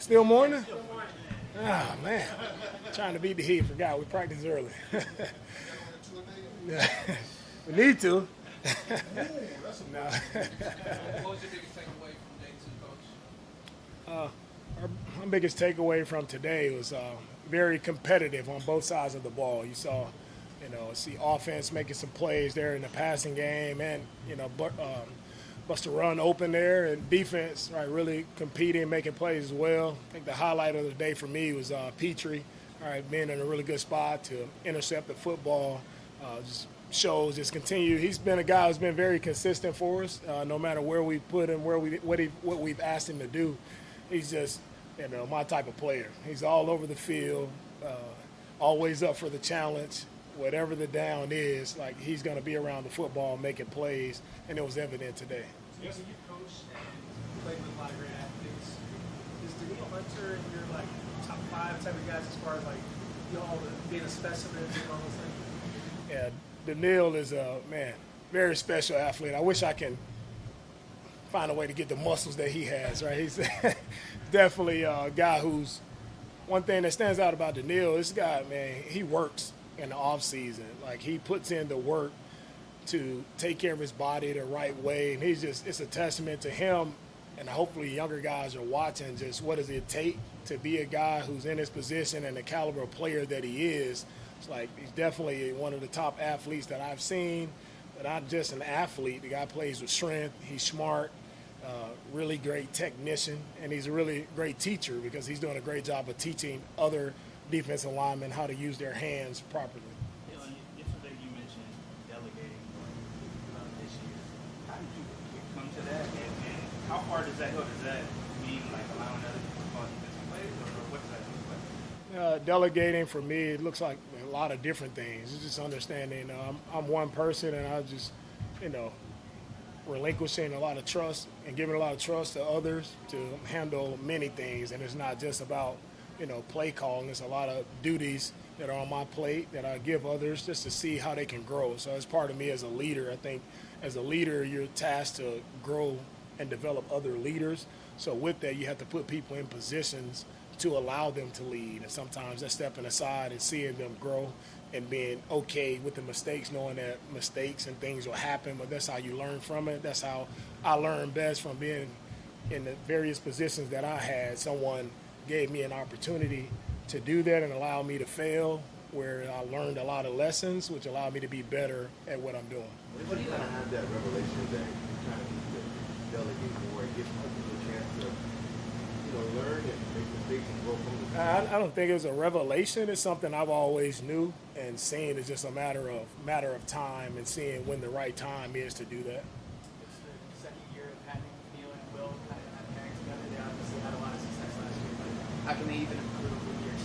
Still morning? Oh, man. Trying to beat the heat. Forgot we practiced early. We need to. No. What was your biggest takeaway from day two, Coach? My biggest takeaway from today was very competitive on both sides of the ball. You saw, see offense making some plays there in the passing game, and bust a run open there, and defense really competing, making plays as well. I think the highlight of the day for me was Petrie, being in a really good spot to intercept the football. Just continue. He's been a guy who's been very consistent for us, no matter where we put him, what we've asked him to do. He's just, my type of player. He's all over the field, always up for the challenge. Whatever the down is, he's going to be around the football making plays, and it was evident today. Yes. You coach and played with a lot of great athletes. Is Danielle Hunter in your top 5 type of guys as far as being a specimen and all those things? Yeah, Danielle is a very special athlete. I wish I can find a way to get the muscles that he has. He's definitely a guy who's one thing that stands out about Danielle. This guy, he works in the off season. He puts in the work to take care of his body the right way, and it's a testament to him, and hopefully younger guys are watching just what does it take to be a guy who's in his position and the caliber of player that he is. It's he's definitely one of the top athletes that I've seen, but not just an athlete. The guy plays with strength. He's smart, really great technician, and he's a really great teacher because he's doing a great job of teaching other defensive linemen how to use their hands properly. Yesterday you mentioned delegating this year. How did you come to that, and how far does that go? Does that mean allowing other people to call defensive plays, or what does that look like? Delegating for me, it looks like a lot of different things. It's just understanding I'm one person, and I just, relinquishing a lot of trust and giving a lot of trust to others to handle many things. And it's not just about play calling. There's a lot of duties that are on my plate that I give others just to see how they can grow. So as part of me as a leader, I think as a leader, you're tasked to grow and develop other leaders. So with that, you have to put people in positions to allow them to lead. And sometimes that's stepping aside and seeing them grow and being okay with the mistakes, knowing that mistakes and things will happen, but that's how you learn from it. That's how I learned best from being in the various positions that I had. Someone gave me an opportunity to do that and allow me to fail, where I learned a lot of lessons, which allowed me to be better at what I'm doing. What do you kind of have that revelation that you're trying to delegate more and give people a chance to, learn and make mistakes and grow from it? I don't think it was a revelation. It's something I've always knew, and seeing is just a matter of time and seeing when the right time is to do that. It's the second year of having Neil and Will kind of pairing together. They obviously had a lot of success last year, but how can they even improve with year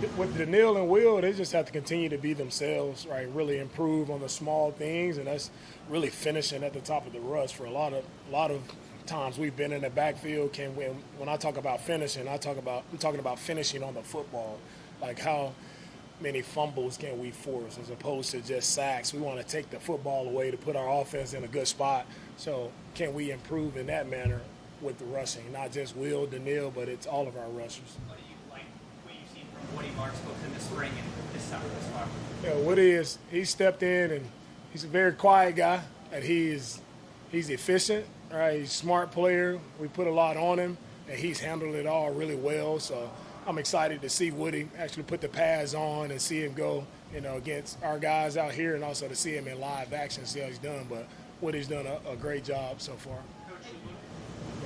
two? With Danielle and Will, they just have to continue to be themselves, really improve on the small things, and that's really finishing at the top of the rush. For a lot of times we've been in the backfield. When I talk about finishing, I'm talking about finishing on the football. How many fumbles can we force as opposed to just sacks? We want to take the football away to put our offense in a good spot. So can we improve in that manner with the rushing? Not just Will, Danielle, but it's all of our rushers. What do you like what you've seen from Woody Marks both in the spring and this summer this far? Yeah, Woody he stepped in, and he's a very quiet guy, and he's efficient. He's a smart player. We put a lot on him, and he's handled it all really well. So I'm excited to see Woody actually put the pads on and see him go, against our guys out here, and also to see him in live action, see how he's done. But Woody's done a great job so far. Coach,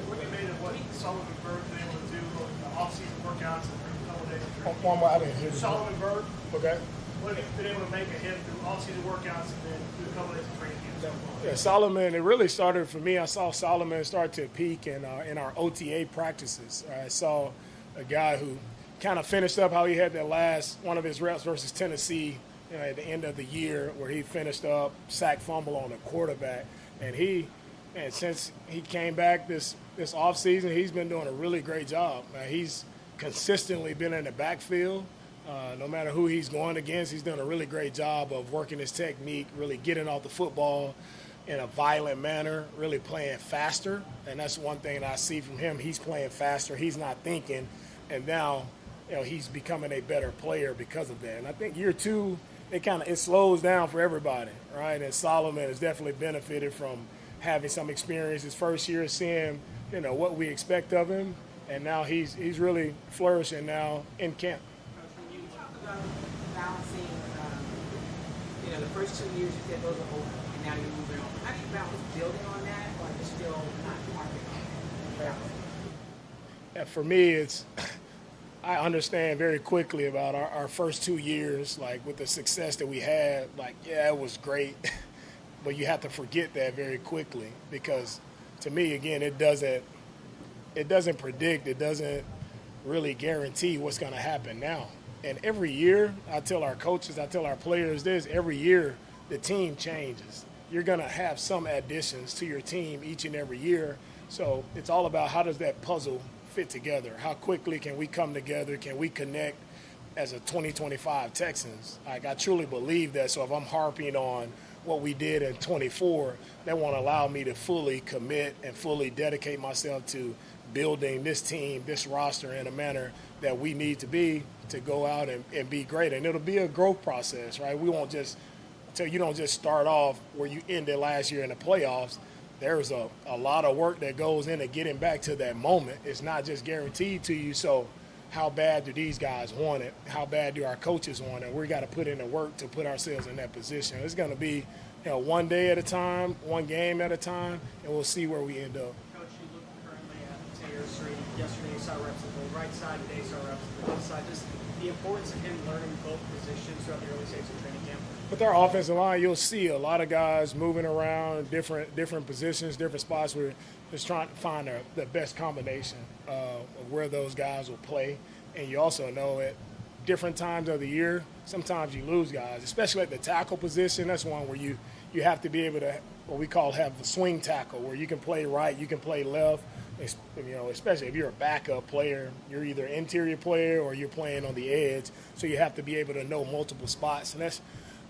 what you made of what Sullivan Bird been able to do with the off-season workouts and a couple of days of training? One more, I didn't hear Sullivan Bird, Okay. what have you been able to make of him through off-season workouts and then through a couple of days of training camp so far? Yeah, Solomon, it really started for me. I saw Solomon start to peak in our OTA practices. I saw a guy who kind of finished up how he had that last one of his reps versus Tennessee at the end of the year, where he finished up sack fumble on a quarterback. And since he came back this offseason, he's been doing a really great job. He's consistently been in the backfield. No matter who he's going against, he's done a really great job of working his technique, really getting off the football in a violent manner, really playing faster. And that's one thing that I see from him. He's playing faster. He's not thinking. And now, he's becoming a better player because of that. And I think year 2, it slows down for everybody, right? And Solomon has definitely benefited from having some experience his first year, seeing, what we expect of him. And now he's really flourishing now in camp. When you talk about balancing, the first 2 years you said those are over, and now you're moving on. How do you balance building on that, or are you still not harping on that? Yeah, for me, I understand very quickly about our first 2 years, like with the success that we had, it was great, but you have to forget that very quickly because to me, again, it doesn't predict, it doesn't really guarantee what's going to happen now. And every year, I tell our coaches, I tell our players this, every year the team changes. You're going to have some additions to your team each and every year. So it's all about how does that puzzle fit together? How quickly can we come together? Can we connect as a 2025 Texans? I truly believe that. So if I'm harping on what we did in 24, that won't allow me to fully commit and fully dedicate myself to building this team, this roster in a manner that we need to be to go out and be great. And it'll be a growth process, right? We won't just – you don't just start off where you ended last year in the playoffs. There's a lot of work that goes into getting back to that moment. It's not just guaranteed to you. So how bad do these guys want it? How bad do our coaches want it? We got to put in the work to put ourselves in that position. It's going to be, one day at a time, one game at a time, and we'll see where we end up. Coach, you look currently at Taylor Street. Yesterday you saw reps on the right side, today you saw reps on the left side. Just the importance of him learning both positions throughout the early stages of training camp. With our offensive line, you'll see a lot of guys moving around different positions, different spots. We're just trying to find the best combination of where those guys will play. And you also know at different times of the year, sometimes you lose guys, especially at the tackle position. That's one where you have to be able to, what we call have a swing tackle, where you can play right, you can play left. Especially if you're a backup player, you're either interior player or you're playing on the edge. So you have to be able to know multiple spots. And that's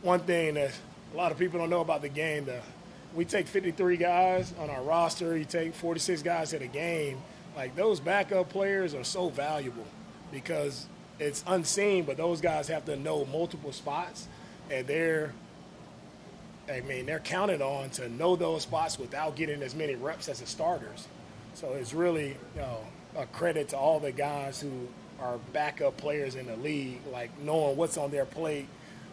one thing that a lot of people don't know about the game. We take 53 guys on our roster. You take 46 guys at a game. Like, those backup players are so valuable because it's unseen, but those guys have to know multiple spots, and they're counted on to know those spots without getting as many reps as the starters. So it's really a credit to all the guys who are backup players in the league, like knowing what's on their plate,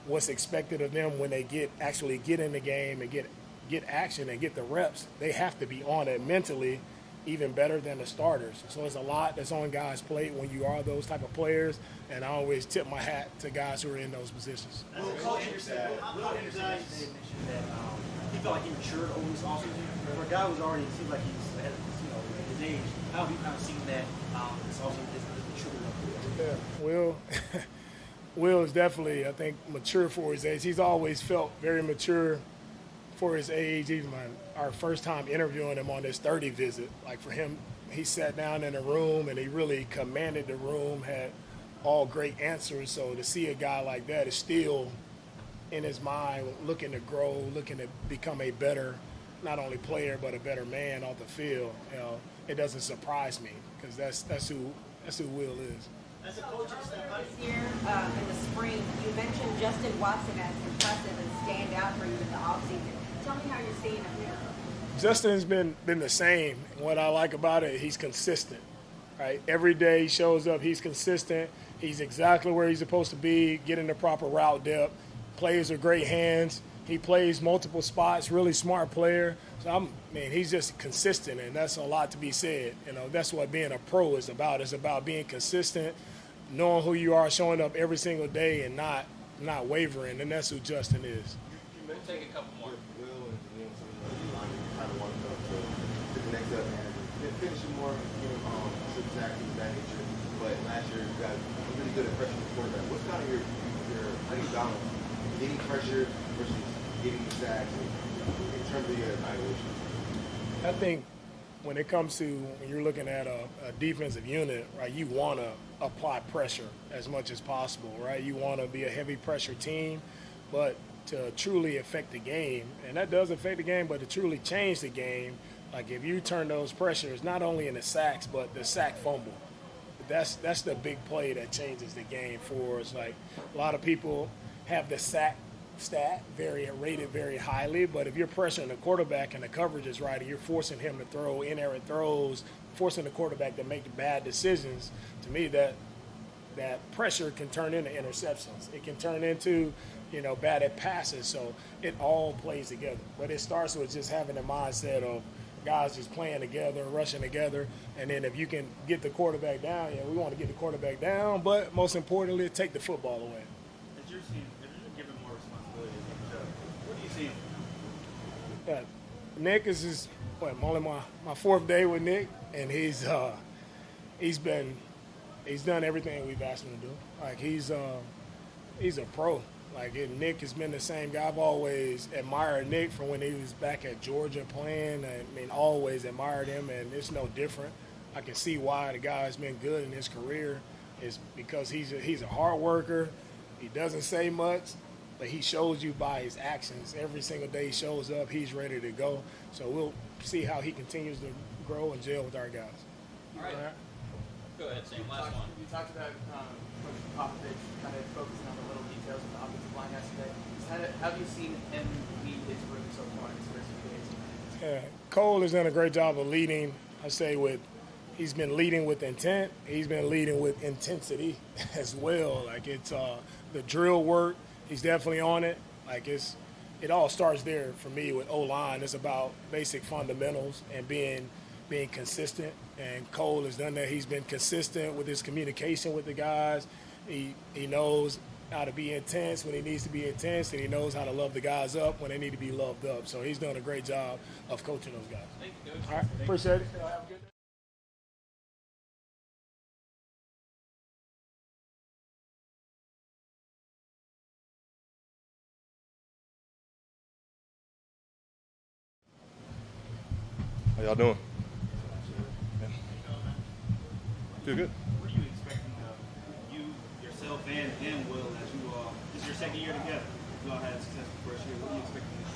what's expected of them when they get in the game and get action and get the reps. They have to be on it mentally even better than the starters. So it's a lot that's on guys' plate when you are those type of players, and I always tip my hat to guys who are in those positions. Will Anderson mentioned that he felt like he matured over this offseason. For a guy who's already seems like he's ahead of his age, how have you kind of seen that this offseason, this maturity? Yeah, Will is definitely, I think, mature for his age. He's always felt very mature for his age. Even our first time interviewing him on this 30 visit, like for him, he sat down in a room and he really commanded the room, had all great answers. So to see a guy like that is still in his mind, looking to grow, looking to become a better, not only player, but a better man off the field. It doesn't surprise me because that's who Will is. As a coach, This year, in the spring, you mentioned Justin Watson as impressive and stand out for you in the offseason. Tell me how you're seeing him there. Justin's been the same. What I like about it, he's consistent, right? Every day he shows up, he's consistent. He's exactly where he's supposed to be, getting the proper route depth, plays with great hands. He plays multiple spots, really smart player. So, he's just consistent, and that's a lot to be said. That's what being a pro is about. It's about being consistent, knowing who you are, showing up every single day, and not wavering, and that's who Justin is. We'll take a couple more. Will and Danielle, some of the line kind of want to go to the next level and finishing more, super tackles, that nature. But last year, you got a really good impression of the quarterback. What's kind of your how do you balance getting pressure versus getting the sacks in terms of your evaluation? I think when it comes to when you're looking at a defensive unit, right, you want to apply pressure as much as possible, right? You want to be a heavy pressure team, but to truly affect the game, and that does affect the game, but to truly change the game, like if you turn those pressures, not only in the sacks, but the sack fumble, that's the big play that changes the game for us. Like a lot of people have the sack stat rated very highly, but if you're pressuring the quarterback and the coverage is right and you're forcing him to throw inerrant throws, forcing the quarterback to make bad decisions, to me that pressure can turn into interceptions. It can turn into, batted passes. So it all plays together. But it starts with just having the mindset of guys just playing together, rushing together, and then if you can get the quarterback down, we want to get the quarterback down, but most importantly, take the football away. As you're given more responsibility as a coach, what do you see? Nick is only my fourth day with Nick, and he's done everything we've asked him to do. Like he's a pro. Like Nick has been the same guy. I've always admired Nick from when he was back at Georgia playing. Always admired him, and it's no different. I can see why the guy's been good in his career is because he's a hard worker. He doesn't say much, but he shows you by his actions. Every single day he shows up, he's ready to go. So we'll see how he continues to grow and gel with our guys. All right. Go ahead, Sam. Last one. You talked about Coach Popovich kind of focusing on the little details of the offensive line yesterday. How have you seen him lead his group so far in his first few days? Cole has done a great job of leading. He's been leading with intent. He's been leading with intensity as well. Like it's the drill work. He's definitely on it. Like it all starts there for me with O-line. It's about basic fundamentals and being consistent. And Cole has done that. He's been consistent with his communication with the guys. He knows how to be intense when he needs to be intense, and he knows how to love the guys up when they need to be loved up. So he's done a great job of coaching those guys. Thank you, Coach. All right, appreciate it. Have a good day. How y'all doing? Feel good. What are you expecting yourself and Will, as you all, this is your second year together. You all had a successful first year. What are you expecting this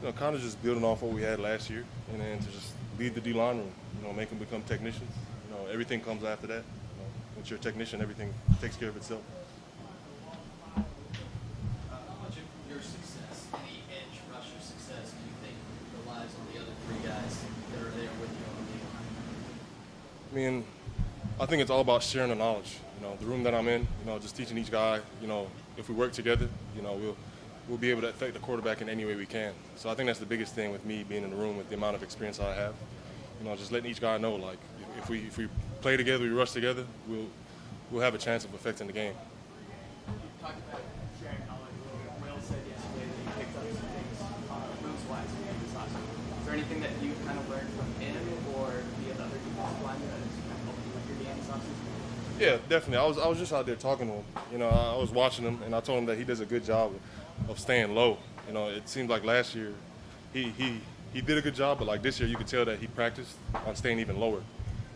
year? Kind of just building off what we had last year, and then to just lead the D-line room, make them become technicians. Everything comes after that. Once you're a technician, everything takes care of itself. How much of your success, any edge rusher success, do you think relies on the other three guys that are there with you on the line? I think it's all about sharing the knowledge. The room that I'm in, just teaching each guy, if we work together, we'll be able to affect the quarterback in any way we can. So I think that's the biggest thing with me being in the room with the amount of experience I have. Just letting each guy know, like, if we play together, we rush together, we'll have a chance of affecting the game. You talked about sharing knowledge a little bit. Will said yesterday that you picked up some things moves-wise in this offseason. Is there anything that you kind of learned from him or the other defensive linemen that has kind of helped you with your game this offseason? Yeah, definitely. I was just out there talking to him. I was watching him, and I told him that he does a good job of staying low. It seemed like last year he did a good job, but like this year you could tell that he practiced on staying even lower.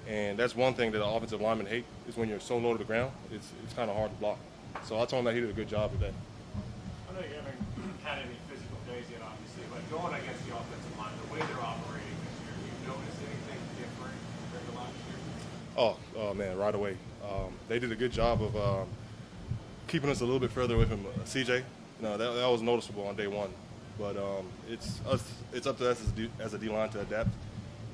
And that's one thing that the offensive linemen hate is when you're so low to the ground, it's kind of hard to block. So I told him that he did a good job with that. I know you haven't had any physical days yet, obviously, but going against the offensive line, the way they're operating this year, have you noticed anything different compared to last year? Oh man, right away. They did a good job of keeping us a little bit further away from CJ. That was noticeable on day one. But it's up to us as a D-line to adapt.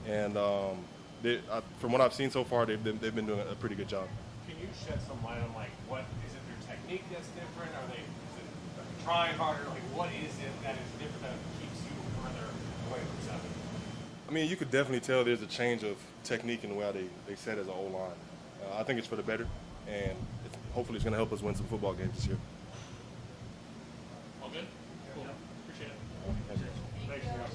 And from what I've seen so far, they've been doing a pretty good job. Can you shed some light on, like, what is it their technique that's different? Is it trying harder? Like, what is it that is different that keeps you further away from 7? You could definitely tell there's a change of technique in the way they set as an O-line. I think it's for the better, and hopefully it's going to help us win some football games this year. All good? Cool. Appreciate it. Thanks, guys.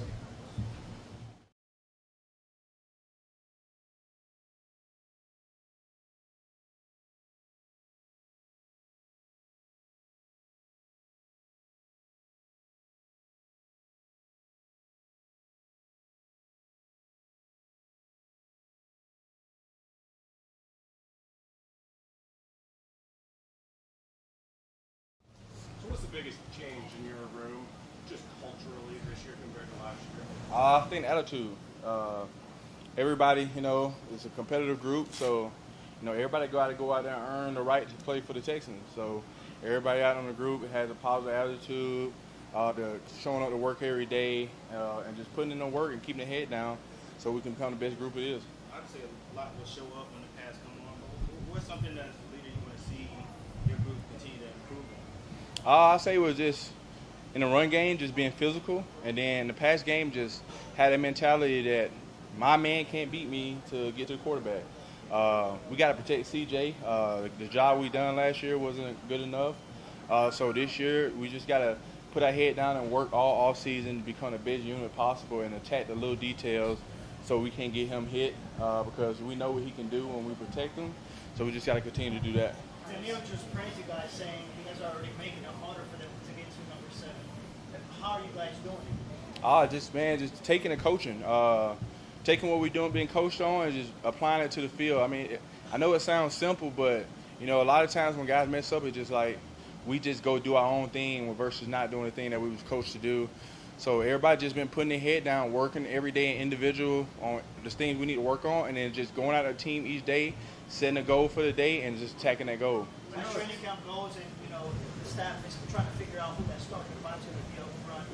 in your room, just culturally this year compared to last year? I think attitude. Everybody, it's a competitive group, so everybody go out there and earn the right to play for the Texans. So everybody out in the group has a positive attitude, showing up to work every day, and just putting in the work and keeping their head down, so we can become the best group it is. I'd say a lot will show up when the pass come on. But what's something that as a leader you want to see your group continue to improve on? I say it was just in the run game, just being physical, and then the pass game just had a mentality that my man can't beat me to get to the quarterback. We got to protect CJ. The job we done last year wasn't good enough, so this year we just got to put our head down and work all off season to become the best unit possible and attack the little details so we can get him hit because we know what he can do when we protect him. So we just got to continue to do that. Danielle just praised you guys, saying you guys are already making it harder for them to get to number 7. How are you guys doing it? Just taking the coaching, taking what we're doing, being coached on, and just applying it to the field. I mean, I know it sounds simple, but a lot of times when guys mess up, it's just like we just go do our own thing versus not doing the thing that we was coached to do. So everybody just been putting their head down, working every day individual on the things we need to work on, and then just going out of the team each day, setting a goal for the day, and just attacking that goal. When training camp goes and the staff is trying to figure out who that starting five is going to be up front,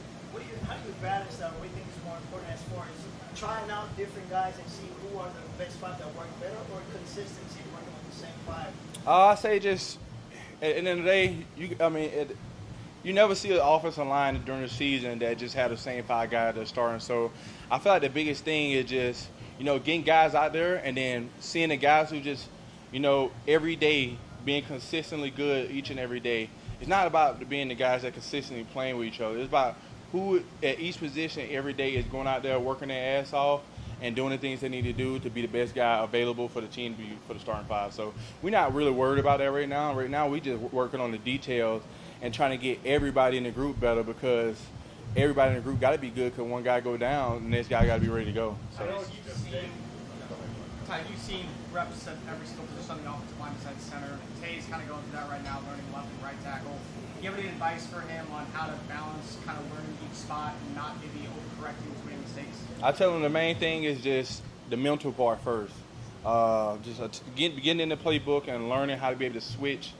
how do you balance that? What do you think is more important as far as trying out different guys and see who are the best 5 that work better, or consistency working with the same 5? I say just at the end of the day, you never see an offensive line during the season that just have the same 5 guys that's starting. So I feel like the biggest thing is just, getting guys out there and then seeing the guys who just, every day being consistently good each and every day. It's not about being the guys that consistently playing with each other. It's about who at each position every day is going out there working their ass off and doing the things they need to do to be the best guy available for the team for the starting 5. So we're not really worried about that right now. Right now we just working on the details and trying to get everybody in the group better because everybody in the group got to be good because one guy go down, the next guy got to be ready to go. So. You've seen reps at every single position on the offensive line besides center. Tay's kind of going through that right now, learning left and right tackle. Do you have any advice for him on how to balance kind of learning each spot and not maybe overcorrecting between mistakes? I tell him the main thing is just the mental part first. Getting in the playbook and learning how to be able to switch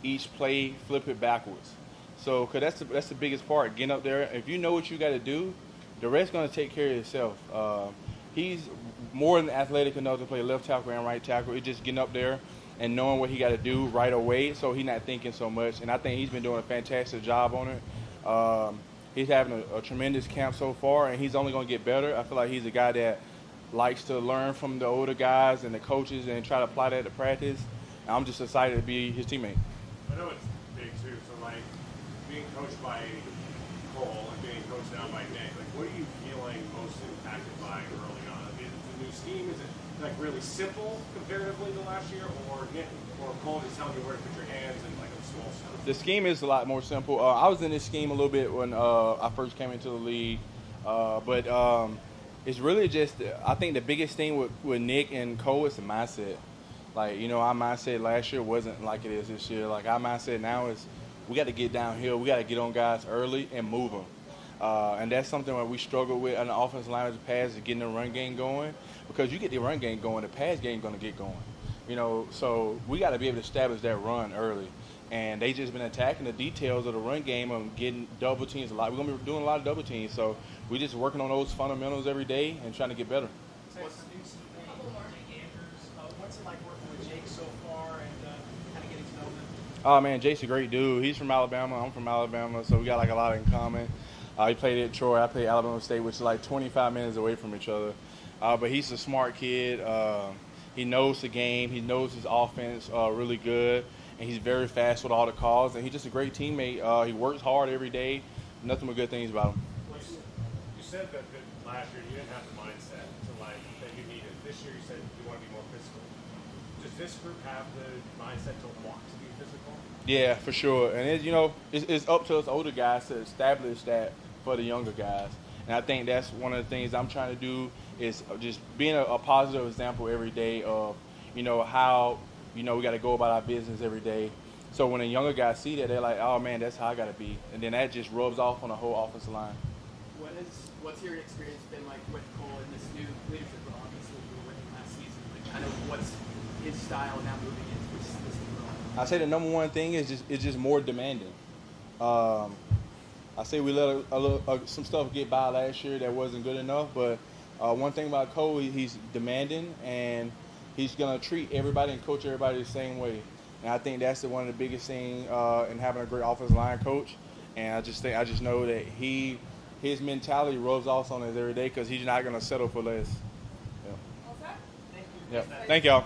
each play, flip it backwards. So, because that's the biggest part, getting up there. If you know what you got to do, the rest's going to take care of itself. He's more than athletic enough to play left tackle and right tackle. It's just getting up there and knowing what he got to do right away, so he's not thinking so much. And I think he's been doing a fantastic job on it. He's having a tremendous camp so far, and he's only going to get better. I feel like he's a guy that likes to learn from the older guys and the coaches and try to apply that to practice. And I'm just excited to be his teammate. I know it's big too, so like being coached by Cole and being coached now by Nick, like what are you feeling most impacted by early on? I mean, the new scheme, is it like really simple comparatively to last year, or Nick or Cole just telling you where to put your hands and like small stuff? The scheme is a lot more simple. I was in this scheme a little bit when I first came into the league, but it's really just, I think the biggest thing with Nick and Cole is the mindset. Like, our mindset last year wasn't like it is this year. Like, our mindset now is we got to get downhill. We got to get on guys early and move them. And that's something that we struggle with on the offensive line of the pass is getting the run game going. Because you get the run game going, the pass game going to get going. So we got to be able to establish that run early. And they just been attacking the details of the run game and getting double teams a lot. We're going to be doing a lot of double teams. So we're just working on those fundamentals every day and trying to get better. What's it like working with Jake so far and kind of getting to know him? Oh, man, Jake's a great dude. He's from Alabama. I'm from Alabama, so we got like a lot in common. He played at Troy. I played at Alabama State, which is like 25 minutes away from each other. But he's a smart kid. He knows the game. He knows his offense really good. And he's very fast with all the calls. And he's just a great teammate. He works hard every day. Nothing but good things about him. You said that last year you didn't have the mindset that you needed. This year you said you want to be more physical. Does this group have the mindset to want to be physical? Yeah, for sure. And it's up to us older guys to establish that for the younger guys. And I think that's one of the things I'm trying to do is just being a positive example every day of, how, we got to go about our business every day. So when the younger guys see that, they're like, oh man, that's how I gotta be, and then that just rubs off on the whole offensive line. What's your experience been like with Cole in this new leadership role? Obviously, you were with him last season. Like, kind of what's his style now moving into this new role? I say the number one thing is just more demanding. I say we let some stuff get by last year that wasn't good enough, but one thing about Cole, he's demanding, and he's gonna treat everybody and coach everybody the same way. And I think that's one of the biggest things in having a great offensive line coach. And I just know that his mentality rubs off on us every day because he's not gonna settle for less. Yeah. Thank you. Yeah. Thank y'all.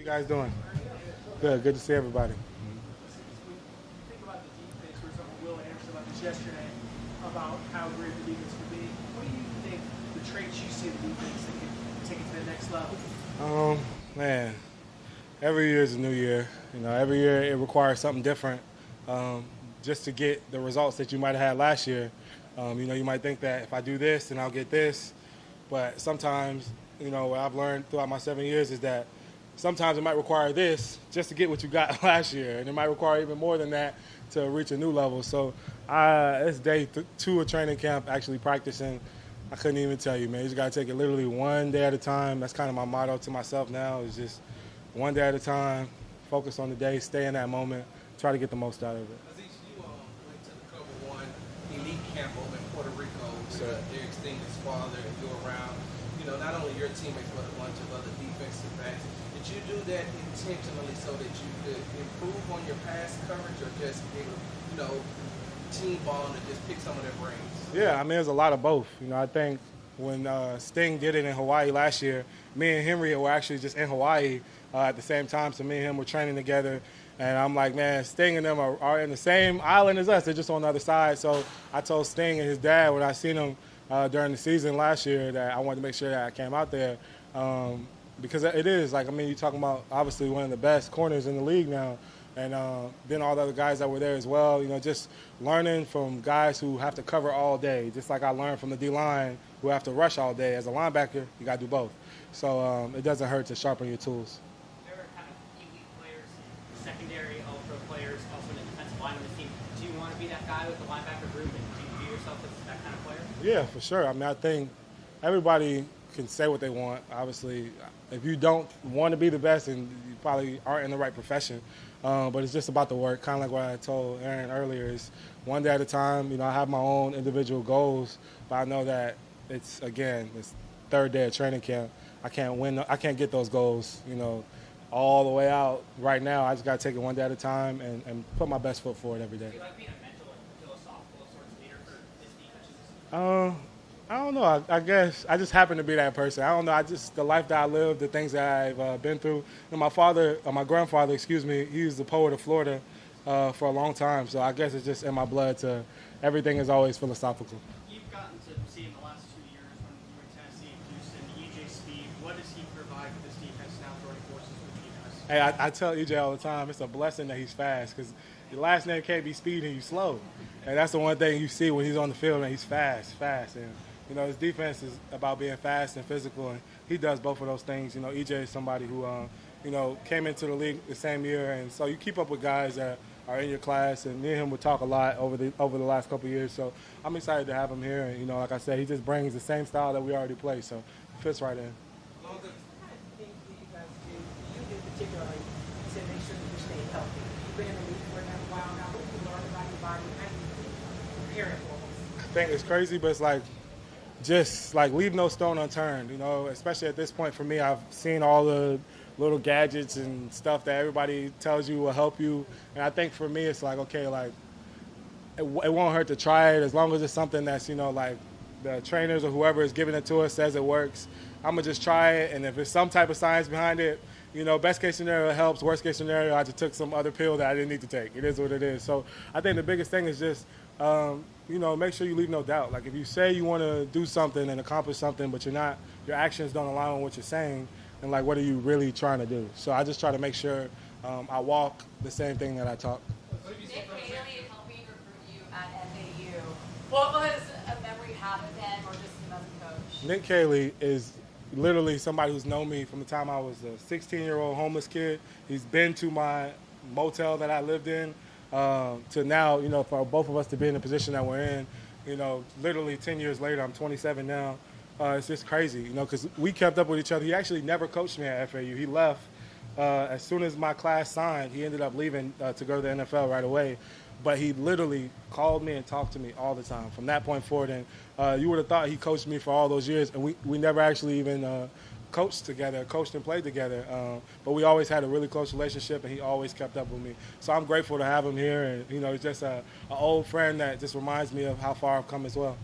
you guys doing? Good. Good to see everybody. Think about the defense. We were talking to Will Anderson about this yesterday about how great the defense could be. What do you think the traits you see in the defense that can take it to the next level? Man, every year is a new year. Every year it requires something different just to get the results that you might have had last year. You might think that if I do this, then I'll get this. But sometimes, what I've learned throughout my 7 years is that sometimes it might require this just to get what you got last year. And it might require even more than that to reach a new level. So it's day 2 of training camp, actually practicing. I couldn't even tell you, man. You just got to take it literally one day at a time. That's kind of my motto to myself now, is just one day at a time, focus on the day, stay in that moment, try to get the most out of it. Azeez, you went to the Cover 1 elite camp over in Puerto Rico with Eric Stingley's father, and you were around, not only your teammates, but a bunch of other defensive backs. Did you do that intentionally so that you could improve on your pass coverage, or just team bond and just pick some of their brains? Yeah, there's a lot of both. I think when Sting did it in Hawaii last year, me and Henry were actually just in Hawaii at the same time, so me and him were training together. And I'm like, man, Sting and them are in the same island as us. They're just on the other side. So I told Sting and his dad when I seen him during the season last year that I wanted to make sure that I came out there because it is, you're talking about obviously one of the best corners in the league now. And then all the other guys that were there as well, just learning from guys who have to cover all day, just like I learned from the D-line who have to rush all day. As a linebacker, you got to do both. So it doesn't hurt to sharpen your tools. There are kind of elite players, secondary, ultra players, also in the defensive line of the team. Do you want to be that guy with the linebacker group, and do you view yourself as that kind of player? Yeah, for sure. I think everybody can say what they want. Obviously, if you don't want to be the best, then you probably aren't in the right profession. But it's just about the work, kind of like what I told Aaron earlier, is one day at a time. I have my own individual goals, but I know that it's third day of training camp. I can't get those goals, all the way out right now. I just got to take it one day at a time and put my best foot forward every day. Do you like being a mental and philosophical sort of leader for this defense? I don't know. I guess I just happen to be that person. I don't know. The life that I live, the things that I've been through. And my grandfather, he was the poet of Florida for a long time. So I guess it's just in my blood everything is always philosophical. You've gotten to see in the last 2 years when you were in Tennessee and Houston, EJ Speed. What does he provide for this defense now joining forces with you guys? Hey, I tell EJ all the time, it's a blessing that he's fast because your last name can't be Speed and you slow. And that's the one thing you see when he's on the field, and he's fast. And his defense is about being fast and physical, and he does both of those things. EJ is somebody who, came into the league the same year, and so you keep up with guys that are in your class, and me and him would talk a lot over the last couple of years. So I'm excited to have him here, and like I said, he just brings the same style that we already play, so it fits right in. What kind of things do you guys do? You in particular, to make sure that you stay healthy. You've been in the league for a while now. What do you learn about your body? How do you prepare it for us? I think it's crazy, but it's just leave no stone unturned, especially at this point for me. I've seen all the little gadgets and stuff that everybody tells you will help you. And I think for me, it's it won't hurt to try it as long as it's something that's, the trainers or whoever is giving it to us says it works. I'm going to just try it. And if there's some type of science behind it, best case scenario it helps. Worst case scenario, I just took some other pill that I didn't need to take. It is what it is. So I think the biggest thing is just, make sure you leave no doubt. If you say you want to do something and accomplish something, but your actions don't align with what you're saying, then what are you really trying to do? So I just try to make sure I walk the same thing that I talk. Nick Caley helping recruit you at FAU. What was a memory you had with him, or just him as a coach? Nick Caley is literally somebody who's known me from the time I was a 16-year-old homeless kid. He's been to my motel that I lived in. To now, for both of us to be in the position that we're in, literally 10 years later, I'm 27 now. It's just crazy, because we kept up with each other. He actually never coached me at FAU. He left as soon as my class signed. He ended up leaving to go to the NFL right away. But he literally called me and talked to me all the time from that point forward. And you would have thought he coached me for all those years, and we never actually even coached and played together. But we always had a really close relationship, and he always kept up with me. So I'm grateful to have him here, and he's just an old friend that just reminds me of how far I've come as well.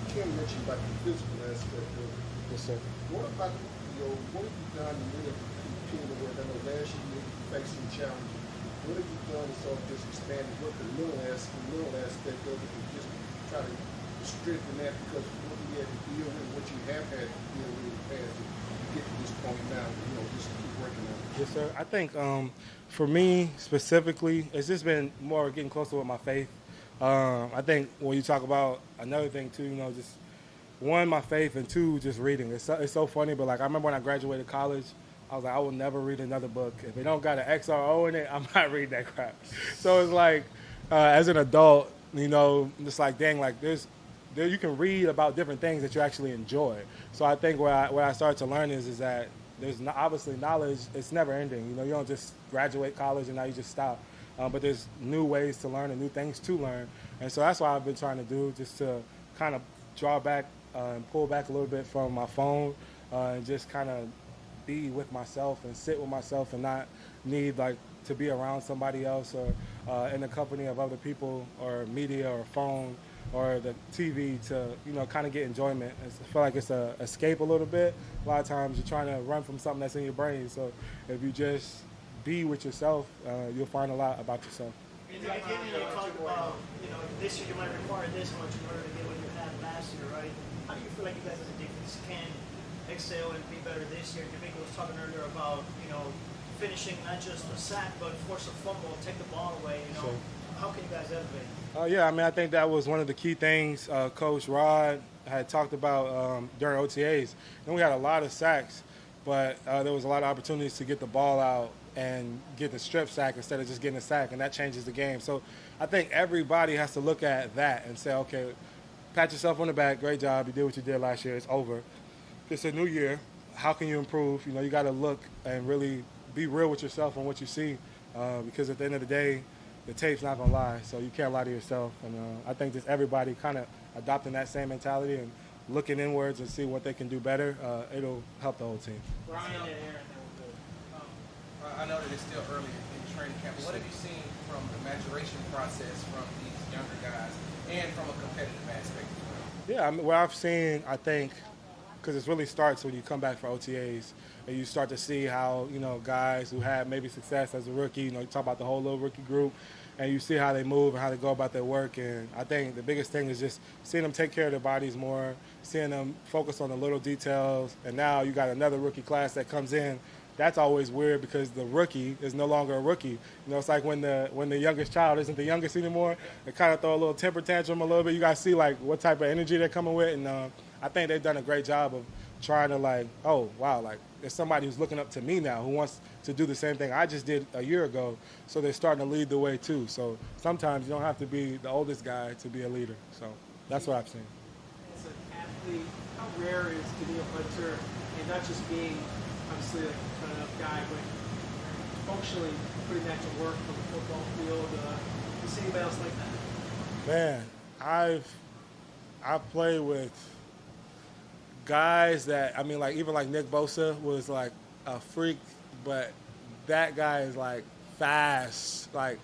Kim mentioned about the physical aspect of it. Yes, sir. What about what have you done to really face some challenges. What have you done to sort of just expand and work the little aspect of it and just try to strengthen that, because what you had to deal with, what you have had to deal with in the past, to get to this point now, just keep working on it. Yes, sir. I think for me specifically, it's just been more getting closer with my faith. I think when you talk about another thing too, just one, my faith, and two, just reading. It's so funny, but like I remember when I graduated college, I was like, I will never read another book. If it don't got an XRO in it, I'm not reading that crap. So it's like, as an adult, it's like, dang, like you can read about different things that you actually enjoy. So I think what I started to learn is that there's obviously knowledge. It's never ending. You don't just graduate college and now you just stop. But there's new ways to learn and new things to learn. And so that's what I've been trying to do, just to kind of draw back and pull back a little bit from my phone and just kind of be with myself and sit with myself and not need like to be around somebody else or in the company of other people or media or phone or the TV to, kind of get enjoyment. I feel like it's a escape a little bit. A lot of times you're trying to run from something that's in your brain. So if you just be with yourself, you'll find a lot about yourself. In the beginning, you talked about, this year you might require this much in order to get what you had last year, right? How do you feel like you guys as a defense can excel and be better this year? DeMeco was talking earlier about, finishing not just a sack, but force a fumble, take the ball away, Sure. How can you guys elevate? Yeah, I think that was one of the key things Coach Rod had talked about during OTAs. And we had a lot of sacks, but there was a lot of opportunities to get the ball out and get the strip sack instead of just getting a sack, and that changes the game. So I think everybody has to look at that and say, okay, pat yourself on the back, great job, you did what you did last year, it's over. It's a new year, how can you improve? You got to look and really be real with yourself on what you see, because at the end of the day, the tape's not going to lie, so you can't lie to yourself. And I think just everybody kind of adopting that same mentality and looking inwards and see what they can do better, it'll help the whole team. I know that it's still early in training camp, but what have you seen from the maturation process from these younger guys and from a competitive aspect as well? Yeah, what I've seen, I think, because it really starts when you come back for OTAs and you start to see how, guys who had maybe success as a rookie, you talk about the whole little rookie group, and you see how they move and how they go about their work. And I think the biggest thing is just seeing them take care of their bodies more, seeing them focus on the little details. And now you got another rookie class that comes in. That's always weird because the rookie is no longer a rookie. It's like when the youngest child isn't the youngest anymore, they kind of throw a little temper tantrum a little bit. You got to see like what type of energy they're coming with. And I think they've done a great job of trying to like, oh, wow, like there's somebody who's looking up to me now who wants to do the same thing I just did a year ago. So they're starting to lead the way too. So sometimes you don't have to be the oldest guy to be a leader. So that's what I've seen. As an athlete, how rare is Danielle Hunter, and not just being obviously like a cut up guy, but functionally putting that to work on the football field? You see anybody else like that? Man, I've played with guys that, like even like Nick Bosa was like a freak, but that guy is like fast. Like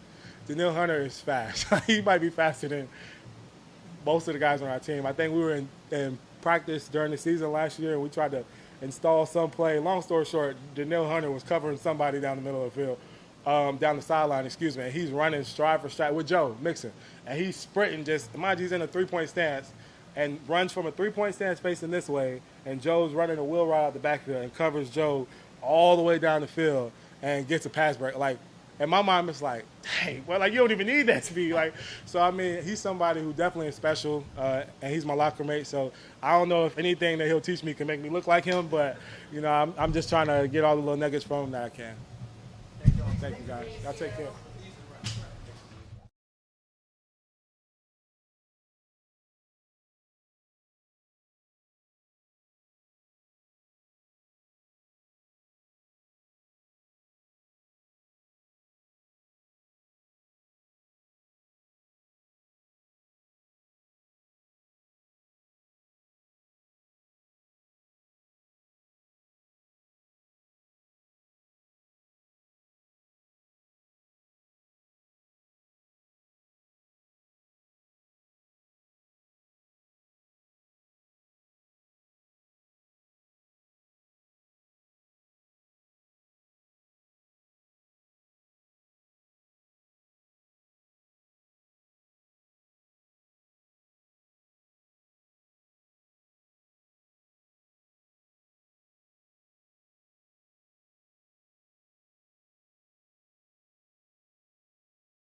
Danielle Hunter is fast. He might be faster than most of the guys on our team. I think we were in practice during the season last year and we tried to install some play. Long story short, Danielle Hunter was covering somebody down the middle of the field, down the sideline, and he's running stride for stride with Joe Mixon. And he's sprinting mind you, he's in a three-point stance and runs from a three-point stance facing this way, and Joe's running a wheel route out the backfield and covers Joe all the way down the field and gets a pass break. Like, in my mind, it's like, dang, well, like, you don't even need that to be like. So, he's somebody who definitely is special, and he's my locker mate. So, I don't know if anything that he'll teach me can make me look like him, but, I'm just trying to get all the little nuggets from him that I can. Thank you, guys. Y'all take care.